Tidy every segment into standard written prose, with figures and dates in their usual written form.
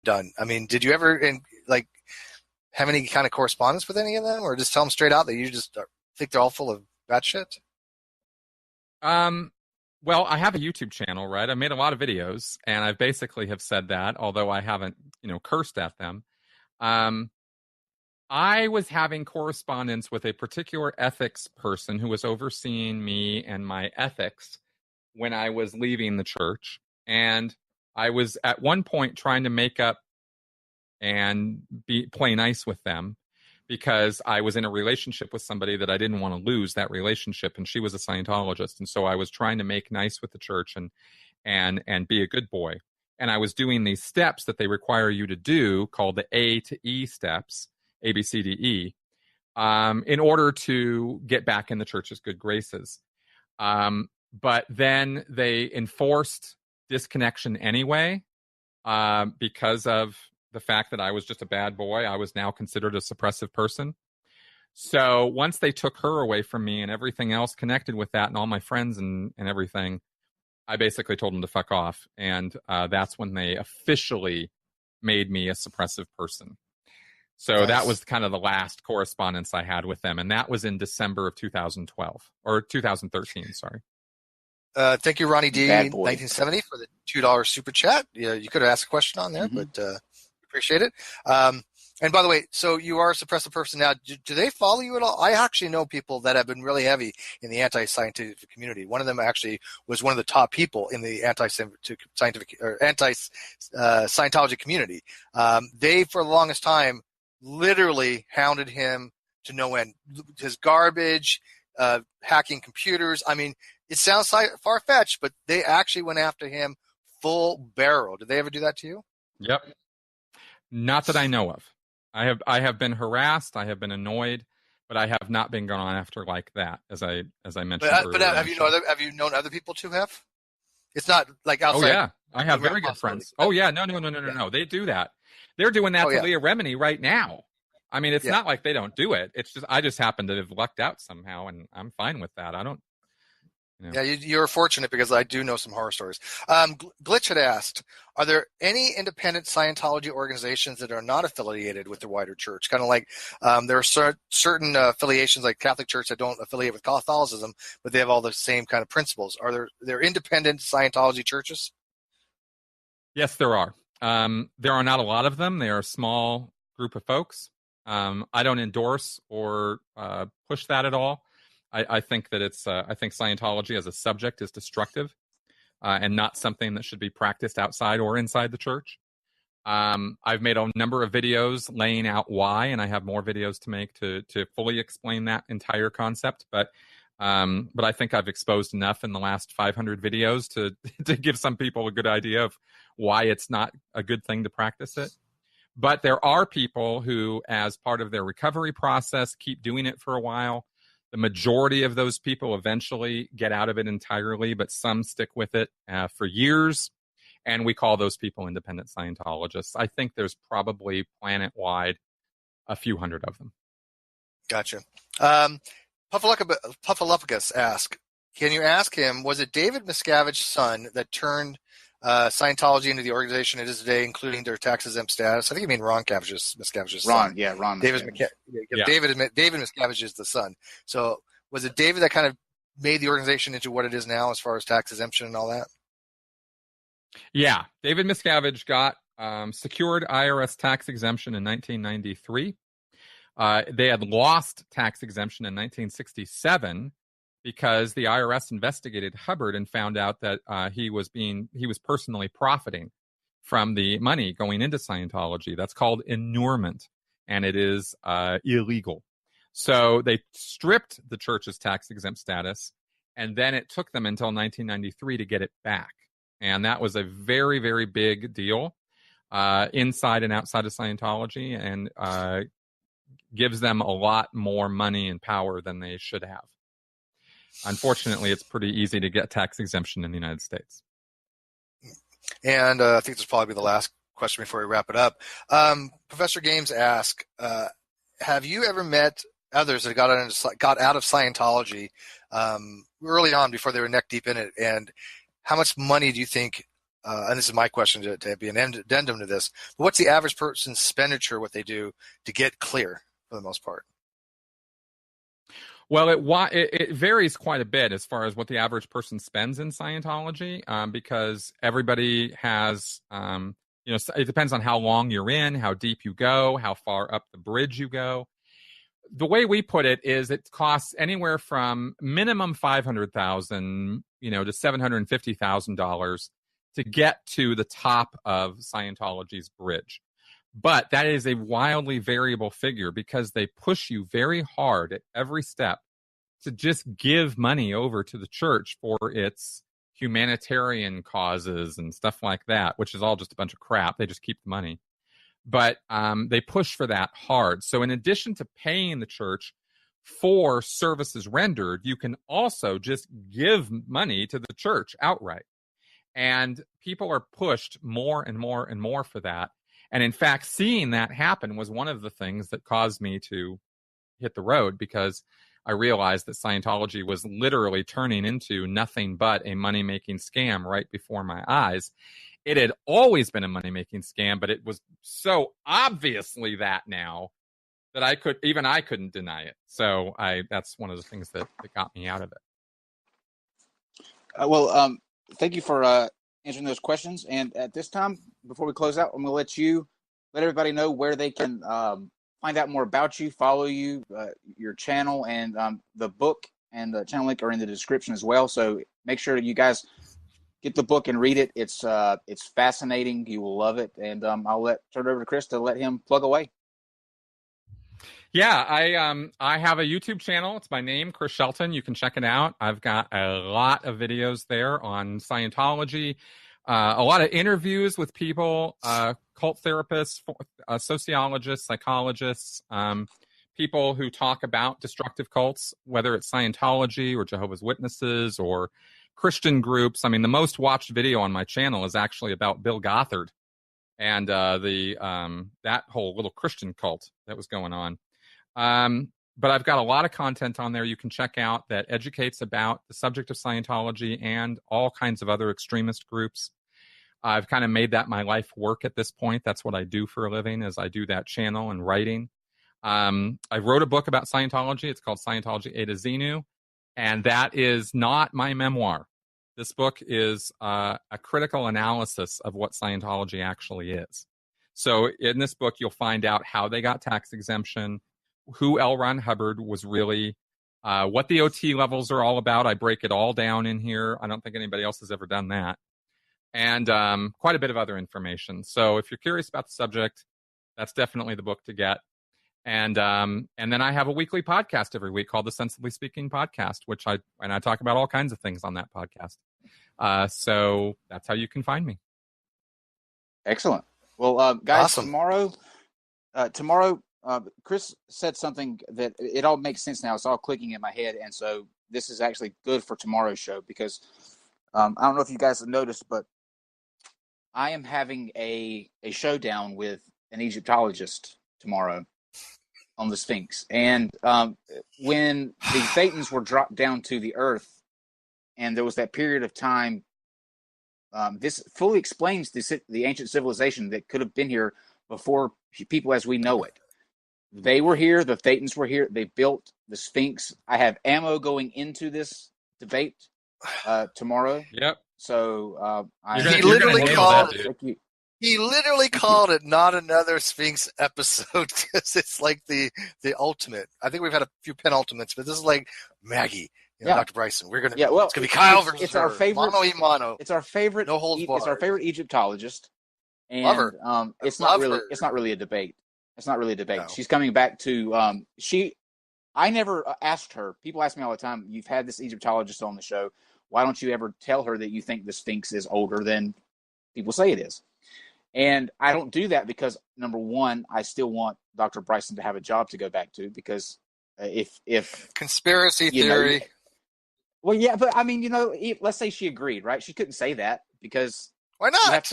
done. I mean, did you ever have any kind of correspondence with any of them, or just tell them straight out that you just think they're all full of bad shit? Well, I have a YouTube channel, right? I made a lot of videos, and I basically have said that, although I haven't, cursed at them. I was having correspondence with a particular ethics person who was overseeing me and my ethics when I was leaving the church. And I was at one point trying to make up and play nice with them because I was in a relationship with somebody that I didn't want to lose that relationship, and she was a Scientologist. And so I was trying to make nice with the church and be a good boy. And I was doing these steps that they require you to do called the A to E steps, A, B, C, D, E, in order to get back in the church's good graces. But then they enforced disconnection anyway because of the fact that I was just a bad boy. I was now considered a suppressive person. So once they took her away from me and everything else connected with that and all my friends and everything, I basically told them to fuck off. And that's when they officially made me a suppressive person. So nice. That was kind of the last correspondence I had with them. And that was in December of 2012 or 2013, sorry. Thank you, Ronnie D. 1970 for the $2 super chat. Yeah, you could have asked a question on there, but appreciate it. And by the way, so you are a suppressive person now. Do they follow you at all? I actually know people that have been really heavy in the anti-scientific community. One of them actually was one of the top people in the anti-scientific or anti-Scientology community. They, for the longest time, literally hounded him to no end. His garbage, hacking computers. I mean, it sounds far-fetched, but they actually went after him full barrel. Did they ever do that to you? Yep. Not that I know of. I have been harassed. I have been annoyed, but I have not been gone after like that, as I mentioned earlier. But have you known other people to have? It's not like outside. Oh yeah, I have very good friends. Oh yeah, no. They do that. They're doing that to Leah Remini right now. I mean, it's not like they don't do it. It's just I just happen to have lucked out somehow, and I'm fine with that. I don't. Yeah, you're fortunate because I do know some horror stories. Glitch had asked, are there any independent Scientology organizations that are not affiliated with the wider church? Kind of like there are certain affiliations like Catholic Church that don't affiliate with Catholicism, but they have all the same kind of principles. Are there independent Scientology churches? Yes, there are. There are not a lot of them. They are a small group of folks. I don't endorse or push that at all. I think that I think Scientology as a subject is destructive and not something that should be practiced outside or inside the church. I've made a number of videos laying out why, and I have more videos to make to fully explain that entire concept. But I think I've exposed enough in the last 500 videos to give some people a good idea of why it's not a good thing to practice it. But there are people who, as part of their recovery process, keep doing it for a while. The majority of those people eventually get out of it entirely, but some stick with it for years, and we call those people independent Scientologists. I think there's probably planet-wide a few hundred of them. Gotcha. Puffaluppagus asked, can you ask him, was it David Miscavige's son that turned Scientology into the organization it is today, including their tax-exempt status? I think you mean Ron Miscavige's son. Ron. David Miscavige is the son. So was it David that kind of made the organization into what it is now as far as tax exemption and all that? Yeah. David Miscavige got secured IRS tax exemption in 1993. They had lost tax exemption in 1967 because the IRS investigated Hubbard and found out that he was personally profiting from the money going into Scientology. That's called inurement, and it is illegal. So they stripped the church's tax-exempt status, and then it took them until 1993 to get it back. And that was a very, very big deal inside and outside of Scientology, and gives them a lot more money and power than they should have. Unfortunately, it's pretty easy to get tax exemption in the United States. And I think this will probably be the last question before we wrap it up. Professor Games asked, have you ever met others that got out of Scientology early on before they were neck deep in it? And how much money do you think and this is my question to be an addendum to this, but what's the average person's expenditure, what they do to get clear for the most part? Well, it varies quite a bit as far as what the average person spends in Scientology, because everybody has, it depends on how long you're in, how deep you go, how far up the bridge you go. The way we put it is it costs anywhere from minimum $500,000, to $750,000 to get to the top of Scientology's bridge. But that is a wildly variable figure because they push you very hard at every step to just give money over to the church for its humanitarian causes and stuff like that, which is all just a bunch of crap. They just keep the money. But they push for that hard. So in addition to paying the church for services rendered, you can also just give money to the church outright. And people are pushed more and more and more for that. And in fact, seeing that happen was one of the things that caused me to hit the road, because I realized that Scientology was literally turning into nothing but a money-making scam right before my eyes. It had always been a money-making scam, but it was so obviously that now that I couldn't deny it. So that's one of the things that got me out of it. Thank you for answering those questions. And at this time, before we close out, I'm going to let everybody know where they can find out more about you, follow you, your channel, and the book and the channel link are in the description as well. So make sure that you guys get the book and read it. It's fascinating. You will love it. And I'll turn it over to Chris to let him plug away. Yeah, I have a YouTube channel. It's my name, Chris Shelton. You can check it out. I've got a lot of videos there on Scientology, a lot of interviews with people, cult therapists, sociologists, psychologists, people who talk about destructive cults, whether it's Scientology or Jehovah's Witnesses or Christian groups. I mean, the most watched video on my channel is actually about Bill Gothard and that whole little Christian cult that was going on. But I've got a lot of content on there you can check out that educates about the subject of Scientology and all kinds of other extremist groups. I've kind of made that my life work at this point. That's what I do for a living, is I do that channel and writing. I wrote a book about Scientology. It's called Scientology A to Xenu, and that is not my memoir. This book is a critical analysis of what Scientology actually is. So in this book, you'll find out how they got tax exemption, who L. Ron Hubbard was really, what the OT levels are all about. I break it all down in here. I don't think anybody else has ever done that. And quite a bit of other information. So if you're curious about the subject, that's definitely the book to get. And then I have a weekly podcast every week called the Sensibly Speaking Podcast, which I talk about all kinds of things on that podcast. So that's how you can find me. Excellent. Well, guys, awesome. tomorrow, Chris said something that it all makes sense now. It's all clicking in my head. And so this is actually good for tomorrow's show because I don't know if you guys have noticed, but I am having a showdown with an Egyptologist tomorrow on the Sphinx. And when the Thetans were dropped down to the earth and there was that period of time, this fully explains the ancient civilization that could have been here before people as we know it. They were here. The Thetans were here. They built the Sphinx. I have ammo going into this debate tomorrow. Yep. So he literally called it not another Sphinx episode because it's like the ultimate. I think we've had a few penultimates, but this is like Maggie, Dr. Bryson. We're gonna it's gonna be Kyle versus it's our favorite mano y mano. It's our favorite. No holds barred. It's our favorite Egyptologist, and love her. It's not really a debate. It's not really a debate. No. She's coming back to I never asked her. People ask me all the time, you've had this Egyptologist on the show. Why don't you ever tell her that you think the Sphinx is older than people say it is? And I don't do that because, number one, I still want Dr. Bryson to have a job to go back to because if conspiracy theory. Well, yeah, but I mean, let's say she agreed, right? She couldn't say that because why not?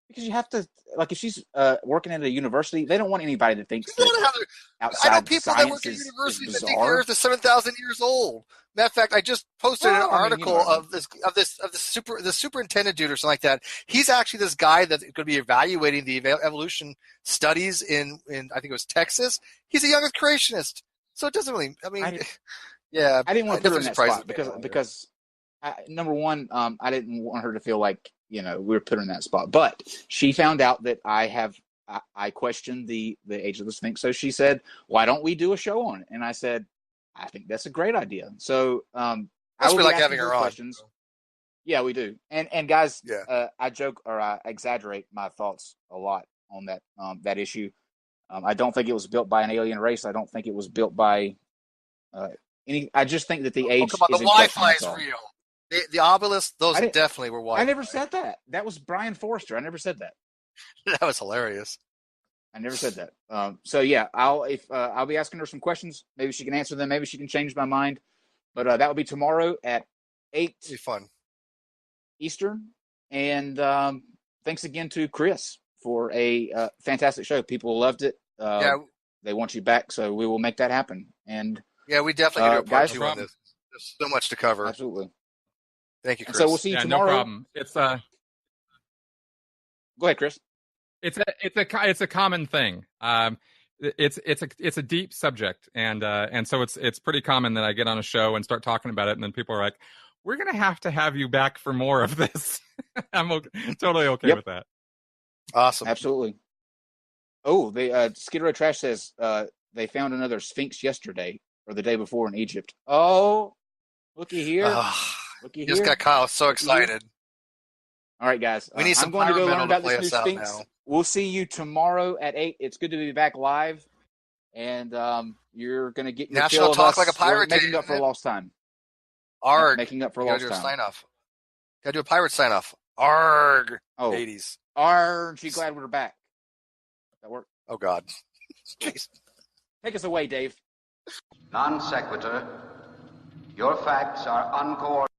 Because you have to, like, if she's working at a university, they don't want anybody that thinks that outside I know people that work at is universities that bizarre. think the Earth is 7,000 years old. Matter of fact, I just posted an article of the superintendent dude or something like that. He's actually this guy that's going to be evaluating the evolution studies in I think it was Texas. He's a young creationist, so it doesn't really. I mean, yeah, I didn't want to put her in that spot because number one, I didn't want her to feel like we were put her in that spot. But she found out that I questioned the age of the Sphinx, so she said, "Why don't we do a show on it?" And I said, I think that's a great idea. So I would like having her questions. On. Yeah, we do. And guys, I joke or I exaggerate my thoughts a lot on that issue. I don't think it was built by an alien race. I don't think it was built by any. I just think that the age. Come on, the Wi-Fi is real. The obelisks, those definitely were Wi-Fi. I never said that. That was Brian Forrester. I never said that. That was hilarious. I never said that. So yeah, I'll be asking her some questions. Maybe she can answer them. Maybe she can change my mind. But that will be tomorrow at 8 fun. Eastern. And thanks again to Chris for a fantastic show. People loved it. They want you back, so we will make that happen. And yeah, we definitely do a part 2 on this. There's so much to cover. Absolutely. Thank you, Chris. So we'll see you tomorrow. No problem. It's Go ahead, Chris. It's a common thing. It's a deep subject, and so it's pretty common that I get on a show and start talking about it, and then people are like, "We're gonna have to have you back for more of this." I'm totally okay with that. Awesome, absolutely. Oh, the Skid Row Trash says they found another Sphinx yesterday or the day before in Egypt. Oh, looky here! Looky here! Just got Kyle so excited. All right, guys. We need some. I'm going to go learn about this new Sphinx. Now. We'll see you tomorrow at 8. It's good to be back live, and you're going to get your National Talk Like a Pirate Day. Making up for lost time. Arg. Making up for lost time. Sign off. Got to do a pirate sign off. Arg. Oh, 80s. Arg. You glad we're back? That work? Oh God. Jeez. Take us away, Dave. Non sequitur. Your facts are uncoordinated.